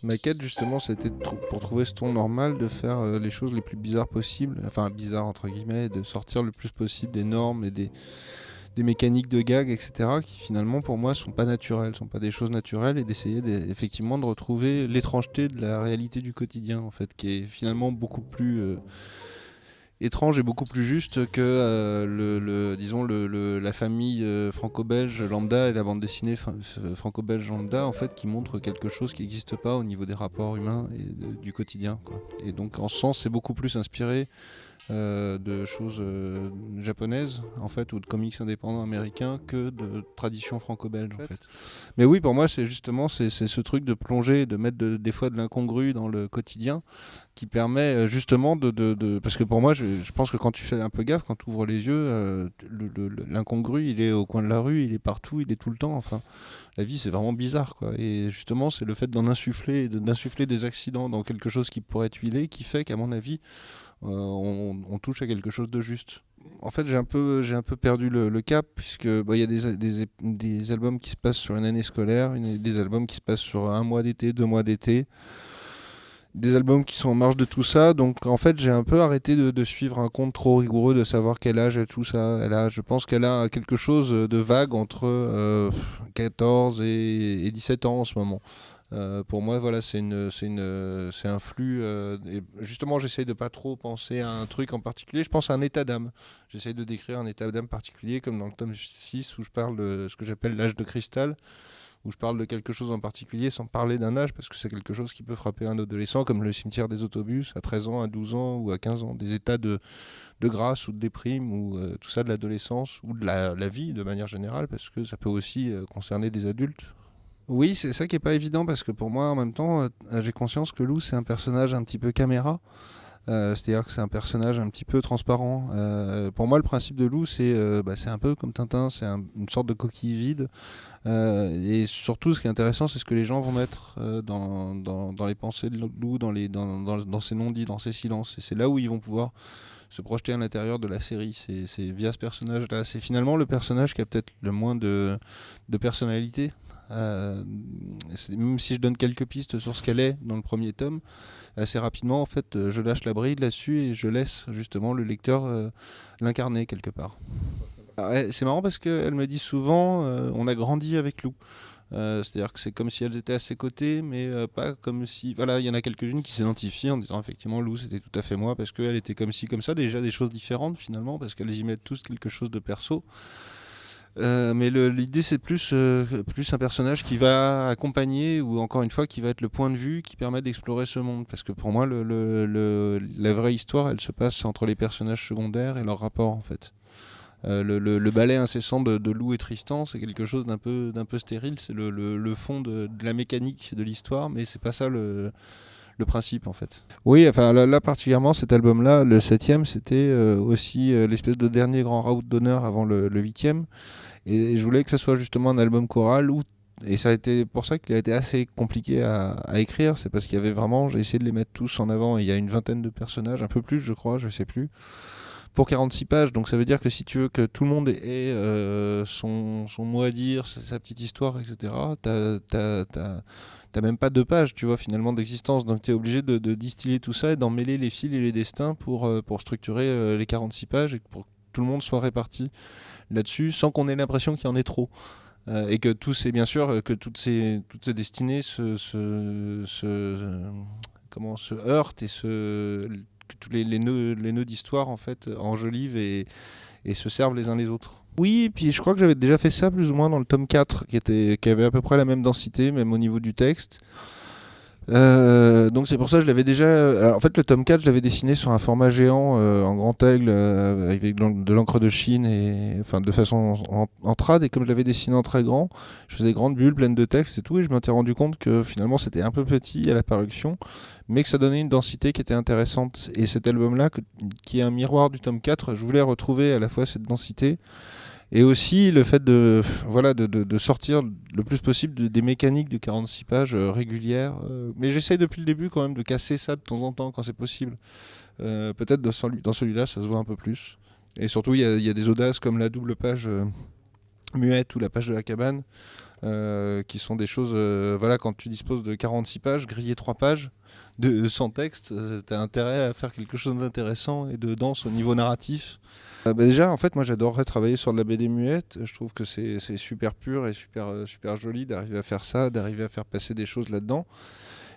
Ma quête, justement, c'était pour trouver ce ton normal, de faire les choses les plus bizarres possibles, enfin bizarres entre guillemets, de sortir le plus possible des normes et des mécaniques de gag, etc., qui finalement pour moi sont pas naturelles, sont pas des choses naturelles, et d'essayer effectivement de retrouver l'étrangeté de la réalité du quotidien, en fait, qui est finalement beaucoup plus étrange et beaucoup plus juste que disons la famille franco-belge lambda et la bande dessinée franco-belge lambda, en fait, qui montre quelque chose qui n'existe pas au niveau des rapports humains et du quotidien, quoi. Et donc en ce sens c'est beaucoup plus inspiré de choses japonaises, en fait, ou de comics indépendants américains, que de tradition franco-belge, en fait. Mais oui, pour moi c'est justement c'est ce truc de plonger, de mettre des fois de l'incongru dans le quotidien, qui permet justement parce que pour moi je pense que quand tu fais un peu gaffe, quand tu ouvres les yeux, l'incongru il est au coin de la rue, il est partout, il est tout le temps, enfin la vie c'est vraiment bizarre, quoi. Et justement c'est le fait d'insuffler des accidents dans quelque chose qui pourrait être huilé, qui fait qu'à mon avis on touche à quelque chose de juste. En fait, j'ai un peu perdu le cap, puisque il y a des albums qui se passent sur une année scolaire, des albums qui se passent sur un mois d'été, 2 mois d'été, des albums qui sont en marge de tout ça. Donc en fait, j'ai un peu arrêté de suivre un compte trop rigoureux, de savoir quel âge a tout ça. Je pense qu'elle a quelque chose de vague entre 14 et 17 ans en ce moment. Pour moi, voilà, c'est un flux. Et justement, j'essaye de pas trop penser à un truc en particulier. Je pense à un état d'âme. J'essaye de décrire un état d'âme particulier, comme dans le tome 6 où je parle de ce que j'appelle l'âge de cristal, où je parle de quelque chose en particulier sans parler d'un âge, parce que c'est quelque chose qui peut frapper un adolescent, comme le cimetière des autobus, à 13 ans, à 12 ans ou à 15 ans. Des états de grâce ou de déprime, ou tout ça, de l'adolescence, ou de la vie de manière générale, parce que ça peut aussi concerner des adultes. Oui, c'est ça qui est pas évident, parce que pour moi, en même temps, j'ai conscience que Lou, c'est un personnage un petit peu caméra. C'est-à-dire que c'est un personnage un petit peu transparent. Pour moi, le principe de Lou, c'est un peu comme Tintin, c'est une sorte de coquille vide. Et surtout, ce qui est intéressant, c'est ce que les gens vont mettre dans les pensées de Lou, dans ses non-dits, dans ses silences. Et c'est là où ils vont pouvoir se projeter à l'intérieur de la série. C'est via ce personnage-là. C'est finalement le personnage qui a peut-être le moins de personnalité. Même si je donne quelques pistes sur ce qu'elle est dans le premier tome, assez rapidement, en fait, je lâche la bride là-dessus et je laisse justement le lecteur l'incarner quelque part. Ouais, c'est marrant parce qu'elle me dit souvent on a grandi avec Lou. C'est-à-dire que c'est comme si elles étaient à ses côtés, mais pas comme si... Voilà, il y en a quelques-unes qui s'identifient en disant effectivement Lou c'était tout à fait moi, parce qu'elle était comme ci, comme ça, déjà des choses différentes finalement, parce qu'elles y mettent tous quelque chose de perso. Mais l'idée c'est plus un personnage qui va accompagner, ou encore une fois qui va être le point de vue qui permet d'explorer ce monde, parce que pour moi la vraie histoire elle se passe entre les personnages secondaires et leur rapport, en fait. Le ballet incessant de Lou et Tristan, c'est quelque chose d'un peu stérile, c'est le fond de la mécanique de l'histoire, mais c'est pas ça le principe, en fait. Oui, enfin là particulièrement cet album-là, le 7e, c'était aussi l'espèce de dernier grand round d'honneur avant le 8e, et je voulais que ça soit justement un album choral et ça a été pour ça qu'il a été assez compliqué à écrire, c'est parce qu'il y avait vraiment, j'ai essayé de les mettre tous en avant, et il y a une vingtaine de personnages, un peu plus je crois, je sais plus, pour 46 pages, donc ça veut dire que si tu veux que tout le monde ait son mot à dire, sa petite histoire, etc., t'as même pas 2 pages, tu vois, finalement, d'existence, donc tu es obligé de distiller tout ça et d'en mêler les fils et les destins pour structurer les 46 pages, et pour que tout le monde soit réparti là-dessus, sans qu'on ait l'impression qu'il y en ait trop. Et que bien sûr, que toutes ces destinées se heurtent, et que tous les nœuds d'histoire, en fait, enjolivent et se servent les uns les autres. Oui, et puis je crois que j'avais déjà fait ça plus ou moins dans le tome 4, qui avait à peu près la même densité, même au niveau du texte. Donc c'est pour ça que je l'avais déjà... Alors, en fait, le tome 4, je l'avais dessiné sur un format géant en grand aigle, avec de l'encre de Chine, et enfin de façon en trad, et comme je l'avais dessiné en très grand, je faisais des grandes bulles pleines de texte et tout, et je m'étais rendu compte que finalement c'était un peu petit à la parution, mais que ça donnait une densité qui était intéressante. Et cet album-là, qui est un miroir du tome 4, je voulais retrouver à la fois cette densité, et aussi le fait de sortir le plus possible des mécaniques de 46 pages régulières. Mais j'essaye depuis le début quand même de casser ça de temps en temps quand c'est possible. Peut-être dans celui-là ça se voit un peu plus. Et surtout il y a des audaces comme la double page muette ou la page de la cabane, qui sont des choses, voilà, quand tu disposes de 46 pages, griller 3 pages sans texte, tu as intérêt à faire quelque chose d'intéressant et de dense au niveau narratif. Déjà, en fait, moi j'adorerais travailler sur de la BD muette. Je trouve que c'est super pur et super joli d'arriver à faire ça, d'arriver à faire passer des choses là-dedans.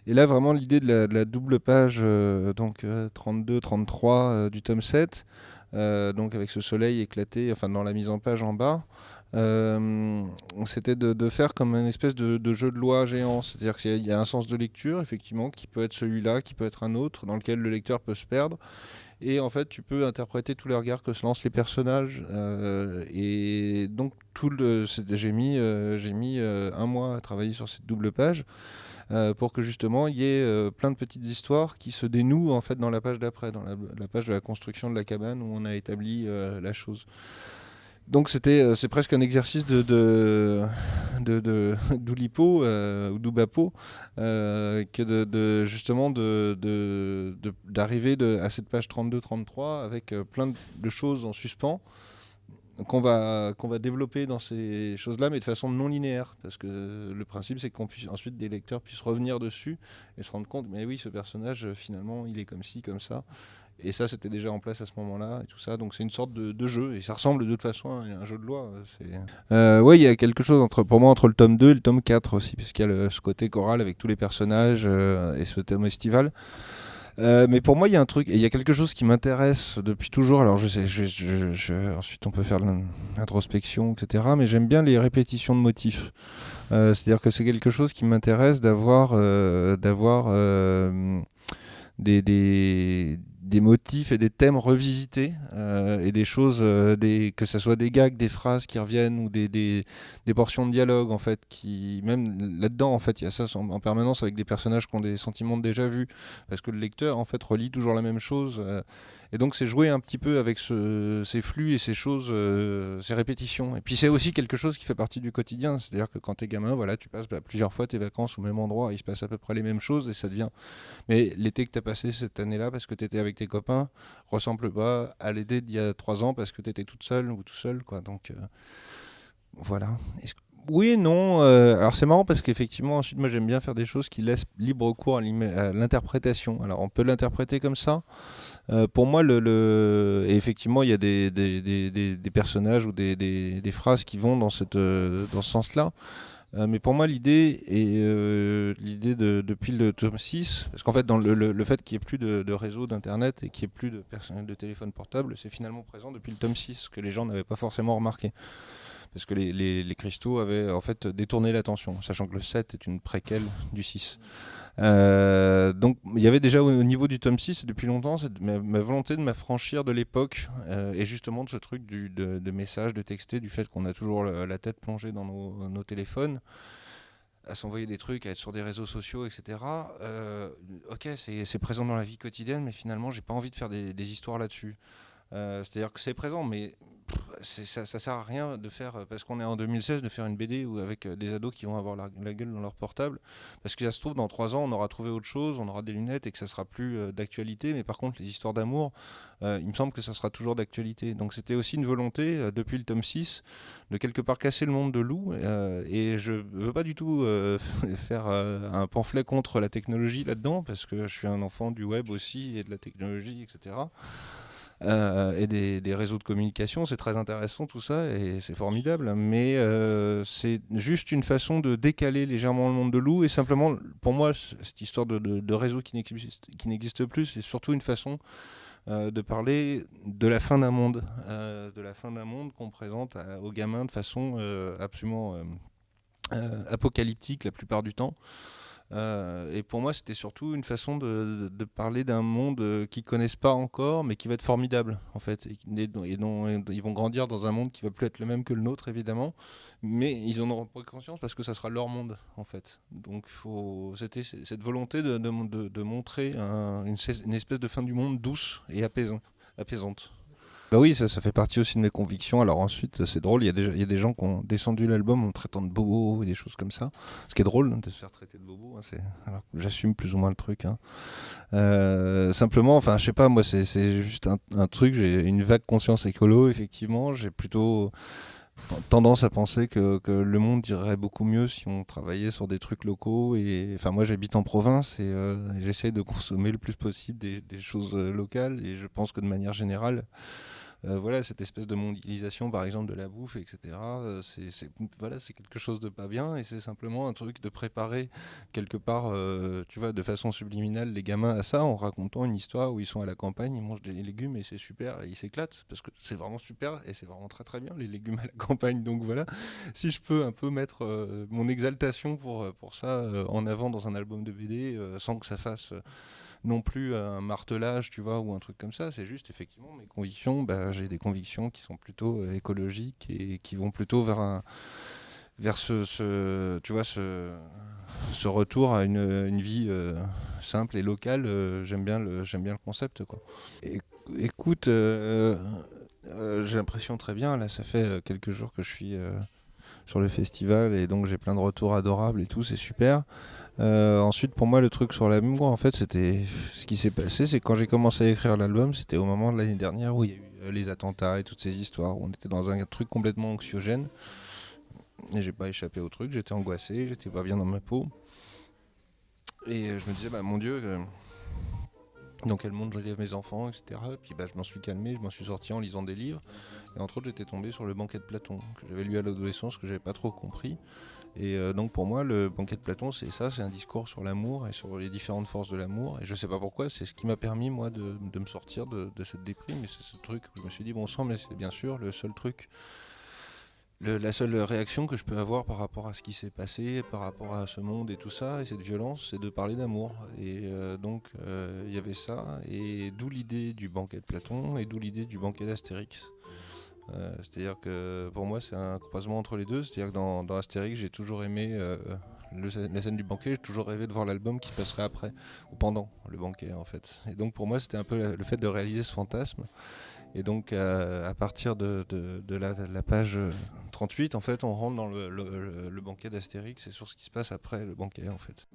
Et là, vraiment, l'idée de la double page, donc 32-33 du tome 7, donc avec ce soleil éclaté, enfin dans la mise en page en bas, c'était de faire comme une espèce de jeu de loi géant. C'est-à-dire qu'il y a un sens de lecture, effectivement, qui peut être celui-là, qui peut être un autre, dans lequel le lecteur peut se perdre. Et en fait, tu peux interpréter tous les regards que se lancent les personnages. Et donc, j'ai mis un mois à travailler sur cette double page pour que justement il y ait plein de petites histoires qui se dénouent en fait dans la page d'après, dans la page de la construction de la cabane où on a établi la chose. Donc c'est presque un exercice d'Oulipo ou d'Oubapo que justement d'arriver à cette page 32-33 avec plein de choses en suspens qu'on va développer dans ces choses-là, mais de façon non linéaire, parce que le principe c'est qu'on puisse ensuite des lecteurs puissent revenir dessus et se rendre compte, mais oui, ce personnage finalement il est comme ci, comme ça. Et ça, c'était déjà en place à ce moment-là, et tout ça. Donc c'est une sorte de jeu, et ça ressemble de toute façon à un jeu de loi. Ouais, il y a quelque chose pour moi entre le tome 2 et le tome 4 aussi, parce qu'il y a ce côté choral avec tous les personnages et ce thème estival. Mais pour moi, il y a un truc, et il y a quelque chose qui m'intéresse depuis toujours. Alors, je sais, ensuite, on peut faire l'introspection, etc. Mais j'aime bien les répétitions de motifs. C'est-à-dire que c'est quelque chose qui m'intéresse d'avoir des motifs et des thèmes revisités et des choses, que ce soit des gags, des phrases qui reviennent ou des portions de dialogue en fait, qui même là-dedans en fait il y a ça en permanence avec des personnages qui ont des sentiments déjà vus parce que le lecteur en fait relit toujours la même chose et donc c'est jouer un petit peu avec ces flux et ces choses, ces répétitions. Et puis c'est aussi quelque chose qui fait partie du quotidien, c'est-à-dire que quand t'es gamin, voilà, tu passes plusieurs fois tes vacances au même endroit, il se passe à peu près les mêmes choses et ça devient. Mais l'été que tu as passé cette année-là parce que tu étais avec tes copains ressemble pas à l'été d'il y a 3 ans parce que tu étais toute seule ou tout seul, quoi. Donc voilà. Oui et non. Alors c'est marrant parce qu'effectivement, ensuite, moi j'aime bien faire des choses qui laissent libre cours à l'interprétation. Alors on peut l'interpréter comme ça. Pour moi, et effectivement, il y a des personnages ou des phrases qui vont dans ce sens-là. Mais pour moi, l'idée depuis le tome 6, parce qu'en fait, dans le fait qu'il n'y ait plus de réseau d'internet et qu'il n'y ait plus de personnel de téléphone portable, c'est finalement présent depuis le tome 6, que les gens n'avaient pas forcément remarqué. Parce que les cristaux avaient en fait détourné l'attention, sachant que le 7 est une préquelle du 6. Donc il y avait déjà au niveau du tome 6 depuis longtemps ma volonté de m'affranchir de l'époque et justement de ce truc de messages, de texter, du fait qu'on a toujours la tête plongée dans nos téléphones, à s'envoyer des trucs, à être sur des réseaux sociaux, etc. Ok, c'est présent dans la vie quotidienne, mais finalement j'ai pas envie de faire des histoires là-dessus. C'est-à-dire que c'est présent, mais ça sert à rien de faire, parce qu'on est en 2016, de faire une BD avec des ados qui vont avoir la gueule dans leur portable, parce que ça se trouve dans 3 ans on aura trouvé autre chose, on aura des lunettes et que ça sera plus d'actualité, mais par contre les histoires d'amour, il me semble que ça sera toujours d'actualité. Donc c'était aussi une volonté depuis le tome 6 de quelque part casser le monde de Lou, et je veux pas du tout faire un pamphlet contre la technologie là-dedans, parce que je suis un enfant du web aussi et de la technologie, etc. Et des réseaux de communication, c'est très intéressant tout ça et c'est formidable, mais c'est juste une façon de décaler légèrement le monde de Lou, et simplement pour moi cette histoire de réseau qui n'existe plus, c'est surtout une façon de parler de la fin d'un monde, qu'on présente aux gamins de façon absolument apocalyptique la plupart du temps. Et pour moi, c'était surtout une façon de parler d'un monde qu'ils connaissent pas encore, mais qui va être formidable, en fait. Et dont ils vont grandir dans un monde qui va plus être le même que le nôtre, évidemment, mais ils en auront pas conscience parce que ça sera leur monde, en fait. Donc, c'était cette volonté de montrer une espèce de fin du monde douce et apaisante. Bah oui, ça fait partie aussi de mes convictions. Alors ensuite, c'est drôle, il y a des gens qui ont descendu l'album en traitant de bobo et des choses comme ça. Ce qui est drôle, de se faire traiter de bobo. Alors, j'assume plus ou moins le truc. Simplement, enfin, je sais pas, moi, c'est juste un truc. J'ai une vague conscience écolo, effectivement. J'ai plutôt tendance à penser que le monde irait beaucoup mieux si on travaillait sur des trucs locaux. Et enfin, moi, j'habite en province et j'essaie de consommer le plus possible des choses locales. Et je pense que de manière générale, voilà, cette espèce de mondialisation, par exemple, de la bouffe, etc., voilà, c'est quelque chose de pas bien et c'est simplement un truc de préparer quelque part, tu vois, de façon subliminale les gamins à ça en racontant une histoire où ils sont à la campagne, ils mangent des légumes et c'est super et ils s'éclatent parce que c'est vraiment super et c'est vraiment très très bien les légumes à la campagne. Donc voilà, si je peux un peu mettre mon exaltation pour ça en avant dans un album de BD sans que ça fasse non plus un martelage, tu vois, ou un truc comme ça. C'est juste effectivement mes convictions. Bah, j'ai des convictions qui sont plutôt écologiques et qui vont plutôt vers tu vois, ce retour à une vie simple et locale. J'aime bien le concept, quoi. É- Écoute, j'ai l'impression très bien. Là, ça fait quelques jours que je suis sur le festival et donc j'ai plein de retours adorables et tout. C'est super. Ensuite, pour moi, le truc sur l'amour, en fait, c'était ce qui s'est passé, c'est que quand j'ai commencé à écrire l'album, c'était au moment de l'année dernière où il y a eu les attentats et toutes ces histoires, où on était dans un truc complètement anxiogène. Et j'ai pas échappé au truc, j'étais angoissé, j'étais pas bien dans ma peau. Et je me disais, bah mon Dieu, dans quel monde j'élève mes enfants, etc. Et puis bah, je m'en suis calmé, je m'en suis sorti en lisant des livres. Et entre autres, j'étais tombé sur le Banquet de Platon, que j'avais lu à l'adolescence, que j'avais pas trop compris. Et donc pour moi, le Banquet de Platon, c'est ça, c'est un discours sur l'amour et sur les différentes forces de l'amour. Et je sais pas pourquoi, c'est ce qui m'a permis, moi, de me sortir de cette déprime. Et c'est ce truc où je me suis dit, bon sang, mais c'est bien sûr le seul truc, la seule réaction que je peux avoir par rapport à ce qui s'est passé, par rapport à ce monde et tout ça, et cette violence, c'est de parler d'amour. Et donc, il y avait ça, et d'où l'idée du Banquet de Platon, et d'où l'idée du Banquet d'Astérix. C'est-à-dire que pour moi c'est un croisement entre les deux, c'est-à-dire que dans Astérix j'ai toujours aimé la scène du banquet, j'ai toujours rêvé de voir l'album qui se passerait après ou pendant le banquet en fait. Et donc pour moi c'était un peu le fait de réaliser ce fantasme. Et donc à partir de la page 38 en fait on rentre dans le banquet d'Astérix et sur ce qui se passe après le banquet en fait.